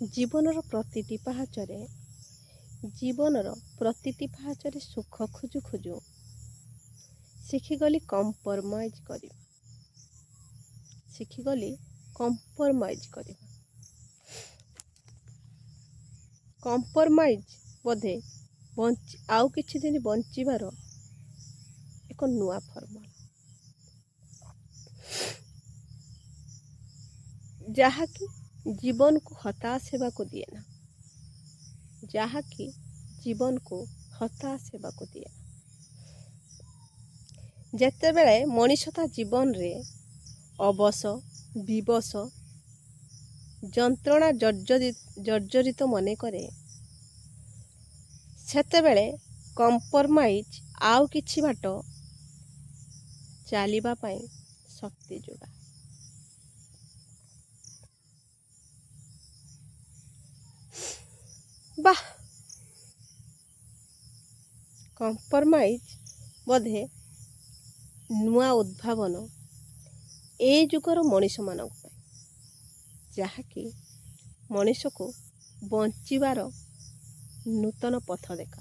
ଜୀବନର ପ୍ରତିଟି ପାହାଚରେ ସୁଖ ଖୋଜୁ ଖୋଜୁ ଶିଖିଗଲି କମ୍ପ୍ରମାଇଜ୍ କରିବା। କମ୍ପ୍ରମାଇଜ୍ ବୋଧେ ଆଉ କିଛି ଦିନ ବଞ୍ଚିବାର ଏକ ନୂଆ ଫର୍ମୁଲା, ଯାହାକି ଜୀବନକୁ ହତାଶ ହେବାକୁ ଦିଏ ନା। ଯେତେବେଳେ ମଣିଷ ତା ଜୀବନରେ ଅବଶ, ବିବଶ, ଯନ୍ତ୍ରଣା ଜର୍ଜରିତ ମନେ କରେ, ସେତେବେଳେ କମ୍ପ୍ରମାଇଜ୍ ଆଉ କିଛି ବାଟ ଚାଲିବା ପାଇଁ ଶକ୍ତି ଯୋଗାଏ। କମ୍ପ୍ରମାଇଜ୍ ବୋଧେ ନୂଆ ଉଦ୍ଭାବନ ଏ ଯୁଗର ମଣିଷମାନଙ୍କ ପାଇଁ, ଯାହାକି ମଣିଷକୁ ବଞ୍ଚିବାର ନୂତନ ପଥ ଦେଖାଏ।